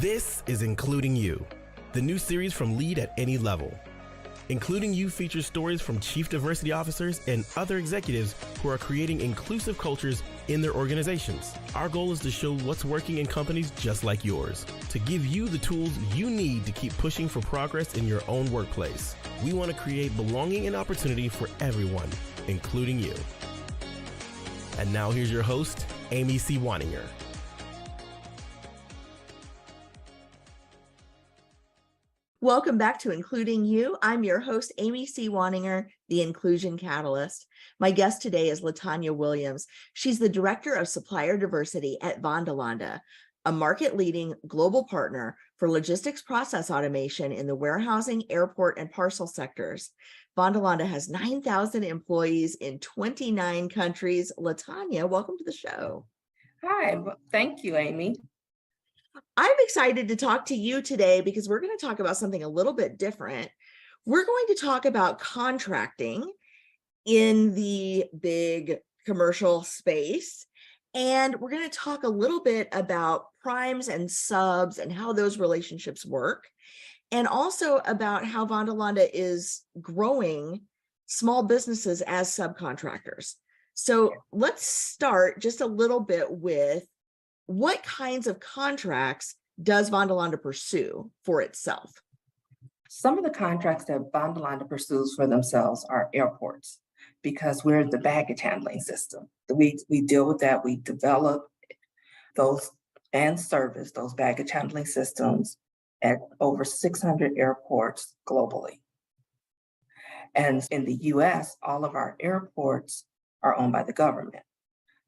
This is Including You, the new series from Lead at Any Level. Including You features stories from chief diversity officers and other executives who are creating inclusive cultures in their organizations. Our goal is to show what's working in companies just like yours, to give you the tools you need to keep pushing for progress in your own workplace. We want to create belonging and opportunity for everyone, including you. And now here's your host, Amy C. Waninger. Welcome back to Including You. I'm your host, Amy C. Waninger, the Inclusion Catalyst. My guest today is LaTonya Williams. She's the Director of Supplier Diversity at Vanderlande, a market-leading global partner for logistics process automation in the warehousing, airport, and parcel sectors. Vanderlande has 9,000 employees in 29 countries. LaTonya, welcome to the show. Hi, thank you, Amy. I'm excited to talk to you today because we're going to talk about something a little bit different. We're going to talk about contracting in the big commercial space. And we're going to talk a little bit about primes and subs and how those relationships work. And also about how Vanderlande is growing small businesses as subcontractors. So let's start just a little bit with what kinds of contracts does Vanderlande pursue for itself? Some of the contracts that Vanderlande pursues for themselves are airports because we're the baggage handling system. We deal with that. We develop those and service those baggage handling systems at over 600 airports globally. And in the US, all of our airports are owned by the government.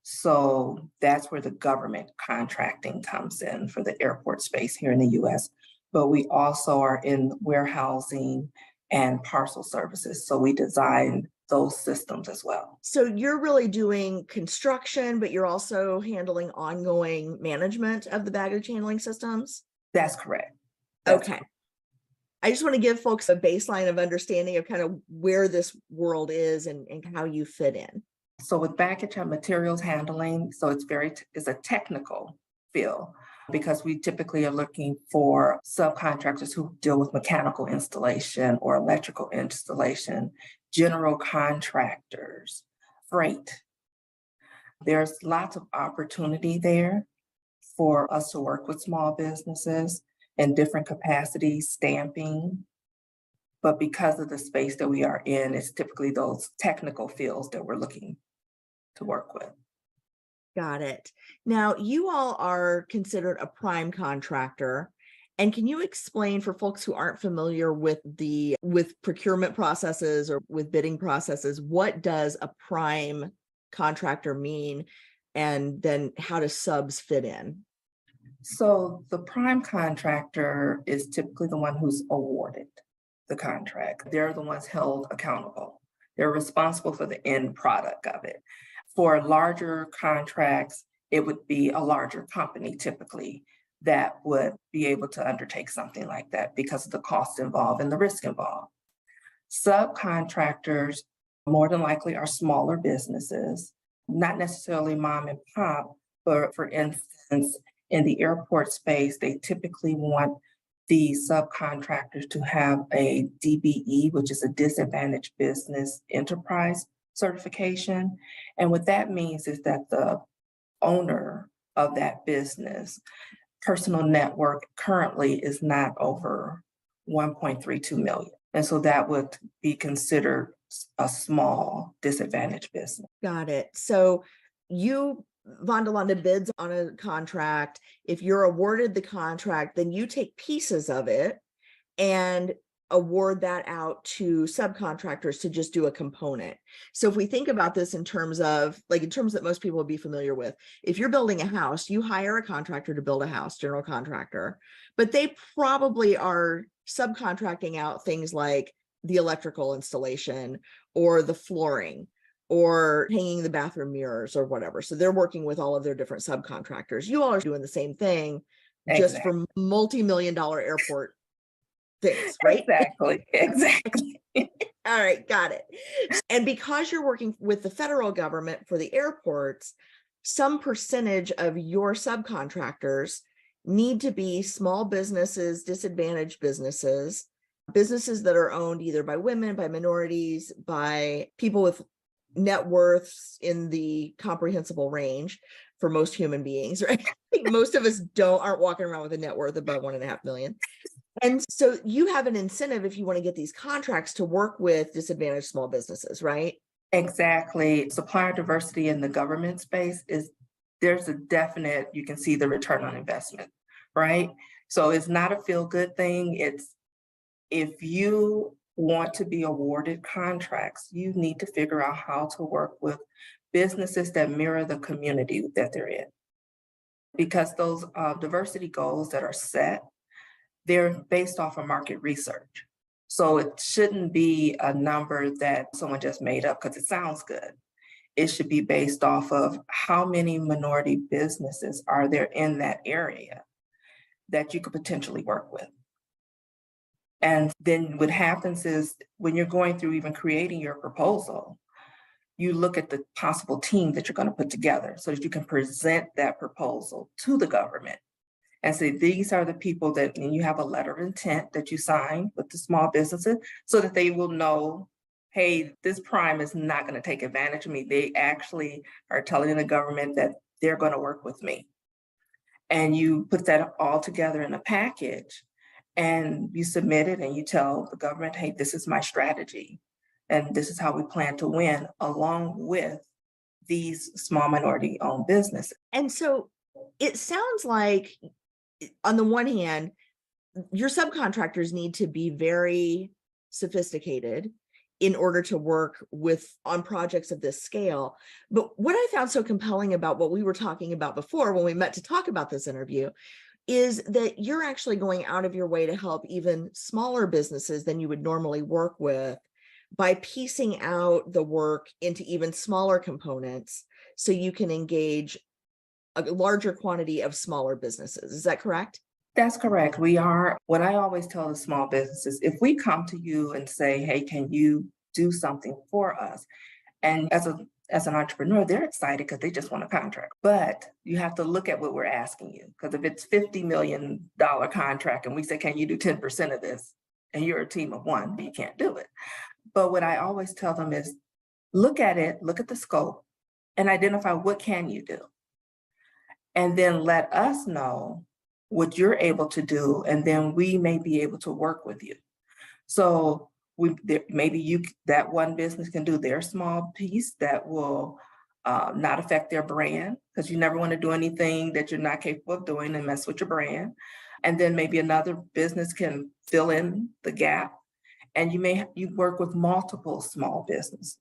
So that's where the government contracting comes in for the airport space here in the US. But we also are in warehousing and parcel services. So we design those systems as well. So you're really doing construction, but you're also handling ongoing management of the baggage handling systems? That's correct. Okay. I just want to give folks a baseline of understanding of kind of where this world is and how you fit in. So with baggage and materials handling, so it's a technical field because we typically are looking for subcontractors who deal with mechanical installation or electrical installation, general contractors, freight. There's lots of opportunity there for us to work with small businesses in different capacities, stamping. But because of the space that we are in, it's typically those technical fields that we're looking to work with. Got it. Now, you all are considered a prime contractor. And can you explain for folks who aren't familiar with procurement processes or with bidding processes, what does a prime contractor mean? And then how do subs fit in? So the prime contractor is typically the one who's awarded the contract. They're the ones held accountable. They're responsible for the end product of it. For larger contracts, it would be a larger company typically that would be able to undertake something like that because of the cost involved and the risk involved. Subcontractors more than likely are smaller businesses, not necessarily mom and pop, but for instance, in the airport space, they typically want the subcontractors to have a DBE, which is a disadvantaged business enterprise certification. And what that means is that the owner of that business personal network currently is not over 1.32 million. And so that would be considered a small disadvantaged business. Got it. So Vanderlande bids on a contract. If you're awarded the contract, then you take pieces of it and award that out to subcontractors to just do a component. So if we think about this in terms that most people would be familiar with, if you're building a house, you hire a contractor to build a house, general contractor, but they probably are subcontracting out things like the electrical installation or the flooring or hanging the bathroom mirrors or whatever. So they're working with all of their different subcontractors. You all are doing the same thing, just for multi-million-dollar airport things, right? Exactly. All right, got it. And because you're working with the federal government for the airports, some percentage of your subcontractors need to be small businesses, disadvantaged businesses, businesses that are owned either by women, by minorities, by people with net worths in the comprehensible range for most human beings, right? I think most of us aren't walking around with a net worth above 1.5 million. And so you have an incentive if you want to get these contracts to work with disadvantaged small businesses, right? Exactly. Supplier diversity in the government space there's a definite, you can see the return on investment, right? So it's not a feel-good thing. It's if you want to be awarded contracts, you need to figure out how to work with businesses that mirror the community that they're in. Because those diversity goals that are set, they're based off of market research. So it shouldn't be a number that someone just made up because it sounds good. It should be based off of how many minority businesses are there in that area that you could potentially work with. And then what happens is when you're going through even creating your proposal, you look at the possible team that you're going to put together so that you can present that proposal to the government and say, these are the people that, and you have a letter of intent that you sign with the small businesses so that they will know, hey, this prime is not going to take advantage of me. They actually are telling the government that they're going to work with me. And you put that all together in a package and you submit it and you tell the government, hey, this is my strategy. And this is how we plan to win along with these small minority owned businesses. And so it sounds like on the one hand, your subcontractors need to be very sophisticated in order to work on projects of this scale. But what I found so compelling about what we were talking about before when we met to talk about this interview is that you're actually going out of your way to help even smaller businesses than you would normally work with by piecing out the work into even smaller components so you can engage a larger quantity of smaller businesses. Is that correct? That's correct. What I always tell the small businesses, if we come to you and say, hey, can you do something for us? And as an entrepreneur, they're excited because they just want a contract. But you have to look at what we're asking you. Because if it's $50 million contract and we say, can you do 10% of this? And you're a team of one, you can't do it. But what I always tell them is look at it, look at the scope, and identify what can you do. And then let us know what you're able to do, and then we may be able to work with you. So that one business can do their small piece that will not affect their brand, because you never want to do anything that you're not capable of doing and mess with your brand. And then maybe another business can fill in the gap, and you work with multiple small businesses.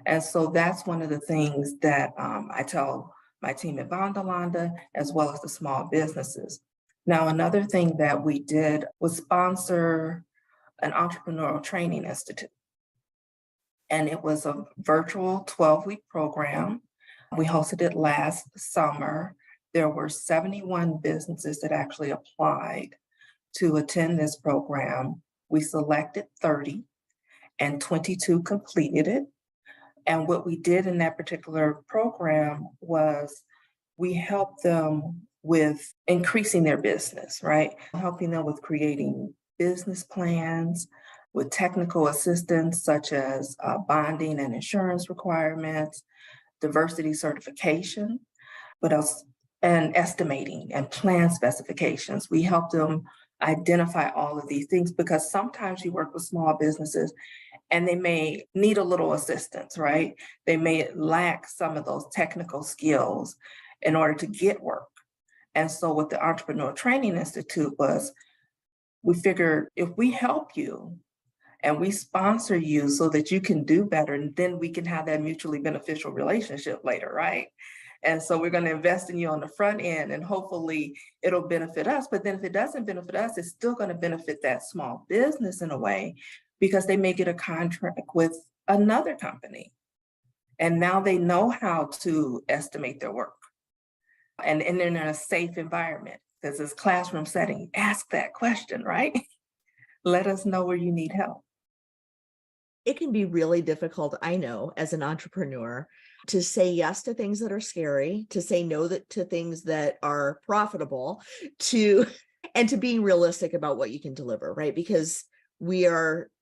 And so that's one of the things that I tell my team at Vanderlande, as well as the small businesses. Now, another thing that we did was sponsor an entrepreneurial training institute. And it was a virtual 12-week program. We hosted it last summer. There were 71 businesses that actually applied to attend this program. We selected 30 and 22 completed it. And what we did in that particular program was we helped them with increasing their business, right? Helping them with creating business plans, with technical assistance such as bonding and insurance requirements, diversity certification, what else? And estimating and plan specifications. We help them identify all of these things because sometimes you work with small businesses and they may need a little assistance, right? They may lack some of those technical skills in order to get work. And so what the Entrepreneur Training Institute was, we figured if we help you and we sponsor you so that you can do better, and then we can have that mutually beneficial relationship later, right? And so we're going to invest in you on the front end and hopefully it'll benefit us. But then if it doesn't benefit us, it's still going to benefit that small business in a way because they may get a contract with another company. And now they know how to estimate their work. And they're in a safe environment. Because this classroom setting, ask that question, right? Let us know where you need help. It can be really difficult, I know, as an entrepreneur, to say yes to things that are scary, to say no to things that are profitable, to and to being realistic about what you can deliver, right? Because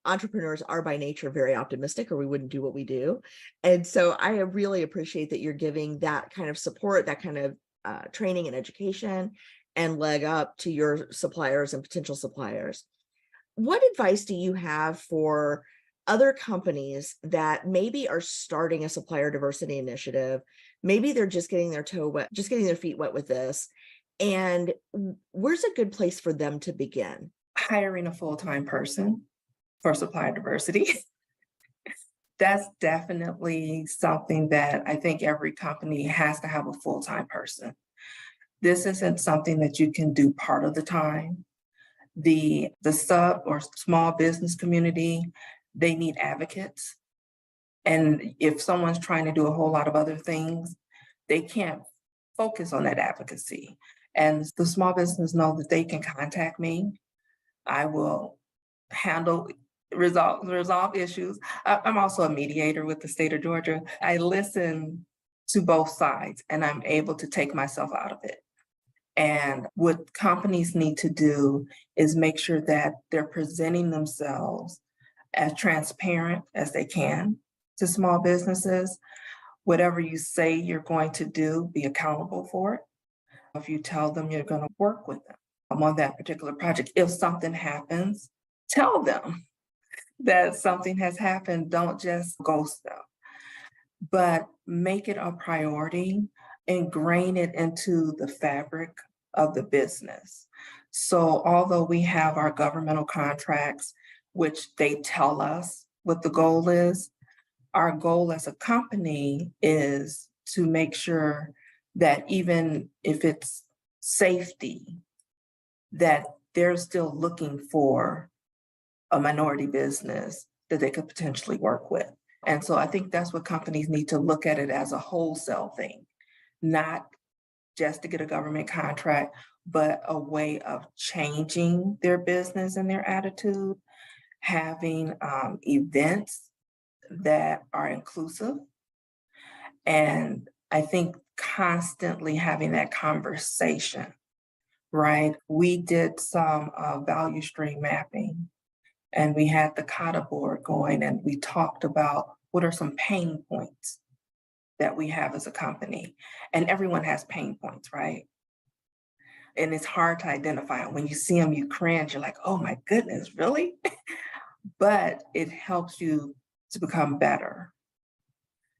entrepreneurs are by nature very optimistic, or we wouldn't do what we do. And so I really appreciate that you're giving that kind of support, that kind of training and education and leg up to your suppliers and potential suppliers. What advice do you have for other companies that maybe are starting a supplier diversity initiative? Maybe they're just getting their feet wet with this. And where's a good place for them to begin? Hiring a full-time person for supplier diversity. That's definitely something that I think every company has to have a full-time person. This isn't something that you can do part of the time. The sub or small business community, they need advocates. And if someone's trying to do a whole lot of other things, they can't focus on that advocacy. And the small business know that they can contact me. I will resolve issues. I'm also a mediator with the state of Georgia. I listen to both sides and I'm able to take myself out of it. And what companies need to do is make sure that they're presenting themselves as transparent as they can to small businesses. Whatever you say you're going to do, be accountable for it. If you tell them you're going to work with them on that particular project, if something happens, tell them that something has happened. Don't just ghost them, but make it a priority, ingrain it into the fabric of the business. So although we have our governmental contracts, which they tell us what the goal is, our goal as a company is to make sure that even if it's safety, that they're still looking for a minority business that they could potentially work with. And so I think that's what companies need to look at it as a wholesale thing, not just to get a government contract, but a way of changing their business and their attitude, having events that are inclusive. And I think constantly having that conversation, right? We did some value stream mapping and we had the Kata board going and we talked about what are some pain points that we have as a company. And everyone has pain points, right? And it's hard to identify. When you see them, you cringe. You're like, oh my goodness, really? But it helps you to become better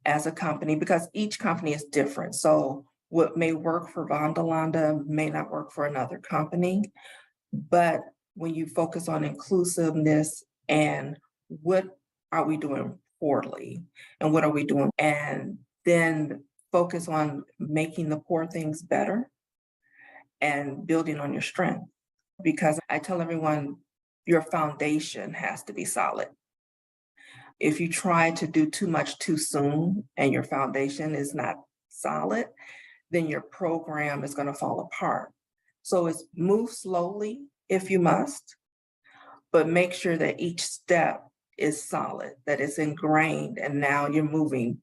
as a company because each company is different. So what may work for Vanderlande may not work for another company. But when you focus on inclusiveness and what are we doing poorly and what are we doing, and then focus on making the poor things better and building on your strength. Because I tell everyone, your foundation has to be solid. If you try to do too much too soon and your foundation is not solid, then your program is going to fall apart. So it's move slowly if you must, but make sure that each step is solid, that it's ingrained, and now you're moving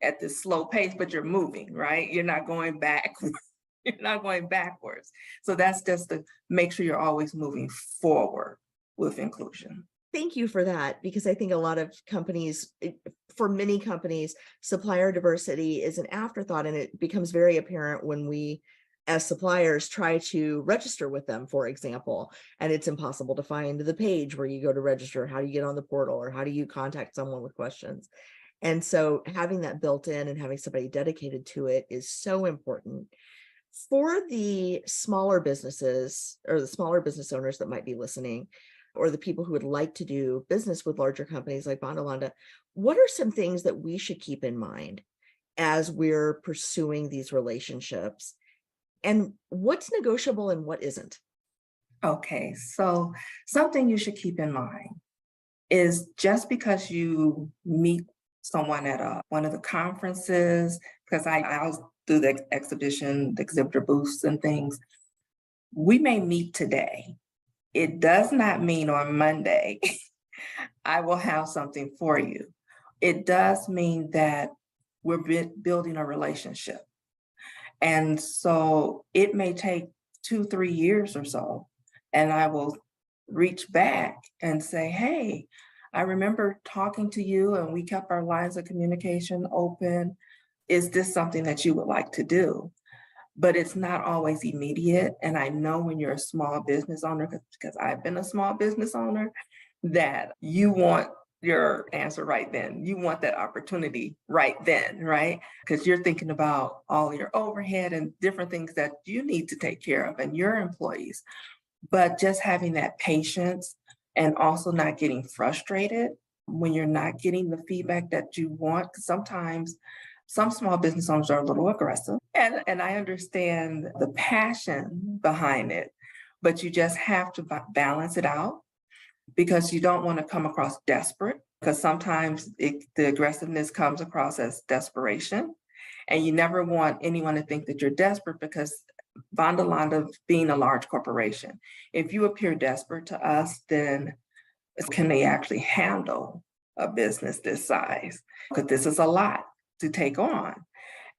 at this slow pace, but you're moving, right? You're not going back. You're not going backwards. So that's just to make sure you're always moving forward with inclusion. Thank you for that, because I think a lot of companies, for many companies, supplier diversity is an afterthought, and it becomes very apparent when we, as suppliers, try to register with them, for example, and it's impossible to find the page where you go to register. How do you get on the portal, or how do you contact someone with questions? And so having that built in and having somebody dedicated to it is so important. For the smaller businesses or the smaller business owners that might be listening, or the people who would like to do business with larger companies like Vanderlande, what are some things that we should keep in mind as we're pursuing these relationships? And what's negotiable and what isn't? Okay, so something you should keep in mind is just because you meet someone at one of the conferences, because I'll do the exhibition, the exhibitor booths and things, we may meet today. It does not mean on Monday I will have something for you. It does mean that we're building a relationship. And so it may take 2, 3 years or so, and I will reach back and say, hey, I remember talking to you and we kept our lines of communication open. Is this something that you would like to do? But it's not always immediate. And I know when you're a small business owner, because I've been a small business owner, that you want your answer right then. You want that opportunity right then, right? Because you're thinking about all your overhead and different things that you need to take care of and your employees. But just having that patience and also not getting frustrated when you're not getting the feedback that you want. 'Cause sometimes some small business owners are a little aggressive, and I understand the passion behind it, but you just have to balance it out because you don't want to come across desperate, because sometimes the aggressiveness comes across as desperation. And you never want anyone to think that you're desperate, because Vanderlande being a large corporation, if you appear desperate to us, then can they actually handle a business this size? Because this is a lot to take on.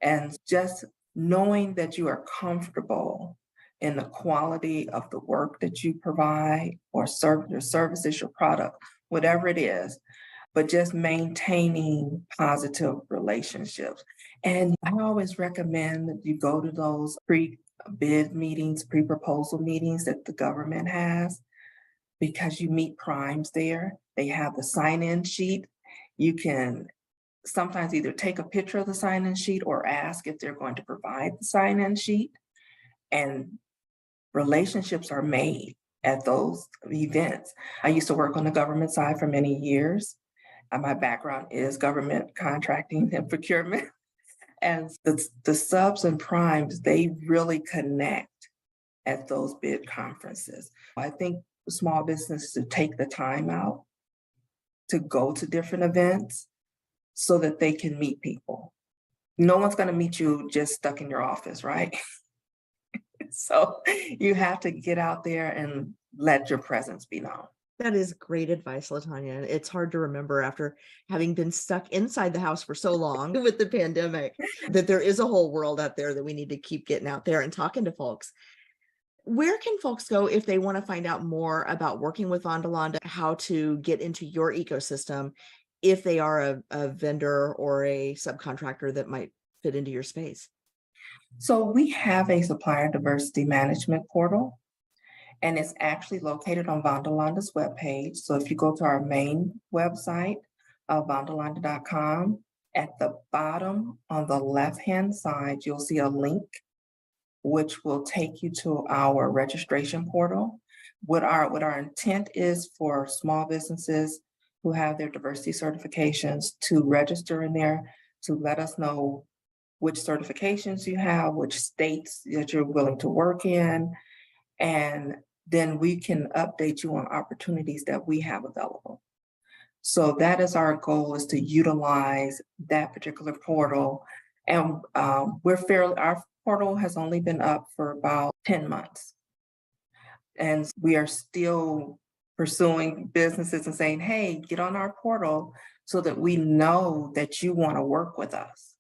And just knowing that you are comfortable in the quality of the work that you provide, or your services, your product, whatever it is, but just maintaining positive relationships. And I always recommend that you go to those pre-bid meetings, pre-proposal meetings that the government has, because you meet primes there. They have the sign-in sheet. You can sometimes either take a picture of the sign-in sheet or ask if they're going to provide the sign-in sheet. And relationships are made at those events. I used to work on the government side for many years. My background is government contracting and procurement. And the subs and primes, they really connect at those bid conferences. I think small businesses to take the time out to go to different events so that they can meet people. No one's going to meet you just stuck in your office, right? So you have to get out there and let your presence be known. That is great advice, LaTonya. And it's hard to remember after having been stuck inside the house for so long with the pandemic, that there is a whole world out there that we need to keep getting out there and talking to folks. Where can folks go if they want to find out more about working with Vanderlande, how to get into your ecosystem, if they are a vendor or a subcontractor that might fit into your space? So we have a supplier diversity management portal, and it's actually located on Vanderlande's webpage. So if you go to our main website, vanderlande.com, at the bottom on the left-hand side, you'll see a link which will take you to our registration portal. What our intent is for small businesses who have their diversity certifications to register in there, to let us know which certifications you have, which states that you're willing to work in, and then we can update you on opportunities that we have available. So that is our goal, is to utilize that particular portal. And our portal has only been up for about 10 months. And we are still pursuing businesses and saying, hey, get on our portal so that we know that you want to work with us.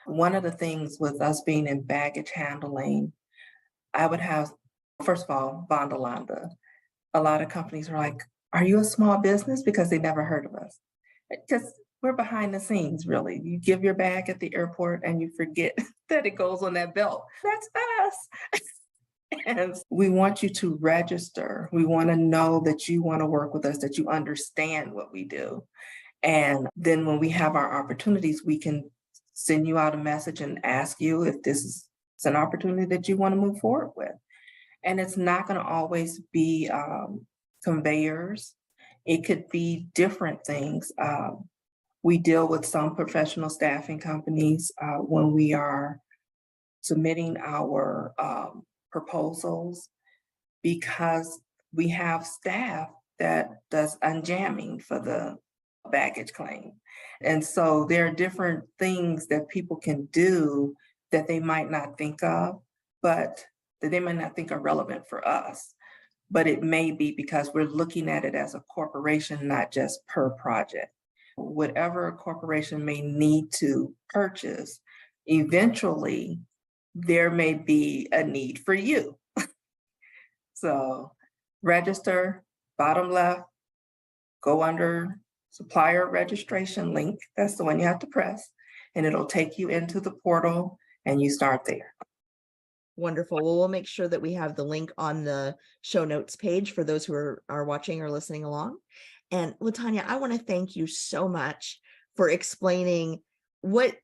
One of the things with us being in baggage handling, I would have, first of all, Vanderlande. A lot of companies are like, are you a small business? Because they never heard of us. Because we're behind the scenes, really. You give your bag at the airport and you forget that it goes on that belt. That's us. And we want you to register. We want to know that you want to work with us, that you understand what we do. And then when we have our opportunities, we can send you out a message and ask you if this is an opportunity that you want to move forward with. And it's not going to always be conveyors. It could be different things. We deal with some professional staffing companies when we are submitting our proposals, because we have staff that does unjamming for the baggage claim. And so there are different things that people can do that they might not think of, but that they might not think are relevant for us. but it may be because we're looking at it as a corporation, not just per project. Whatever a corporation may need to purchase, eventually there may be a need for you. So register, bottom left, go under supplier registration link. That's the one you have to press, and it'll take you into the portal and you start there. Wonderful. Well, we'll make sure that we have the link on the show notes page for those who are watching or listening along. And LaTonya, I want to thank you so much for explaining what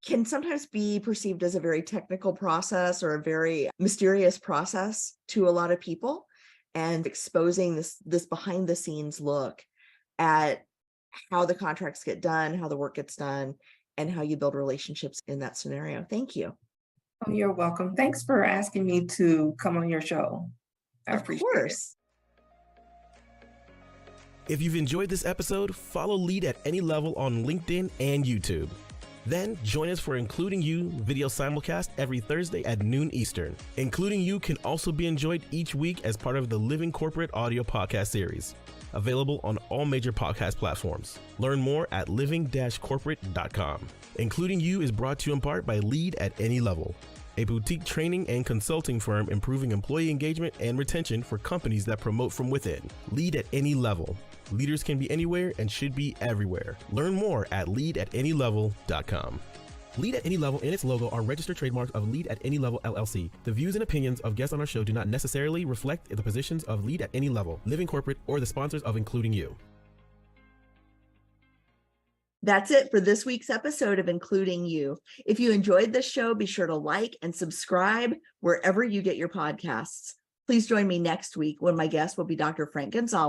can sometimes be perceived as a very technical process or a very mysterious process to a lot of people, and exposing this behind the scenes look at how the contracts get done, how the work gets done, and how you build relationships in that scenario. Thank you. Oh, you're welcome. Thanks for asking me to come on your show. I appreciate it. Of course. If you've enjoyed this episode, follow Lead at Any Level on LinkedIn and YouTube. Then join us for Including You video simulcast every Thursday at noon Eastern. Including You can also be enjoyed each week as part of the Living Corporate audio podcast series, available on all major podcast platforms. Learn more at living-corporate.com. Including You is brought to you in part by Lead at Any Level, a boutique training and consulting firm improving employee engagement and retention for companies that promote from within. Lead at Any Level. Leaders can be anywhere and should be everywhere. Learn more at leadatanylevel.com. Lead at Any Level and its logo are registered trademarks of Lead at Any Level LLC. The views and opinions of guests on our show do not necessarily reflect the positions of Lead at Any Level, Living Corporate, or the sponsors of Including You. That's it for this week's episode of Including You. If you enjoyed this show, be sure to like and subscribe wherever you get your podcasts. Please join me next week when my guest will be Dr. Frank Gonzalez.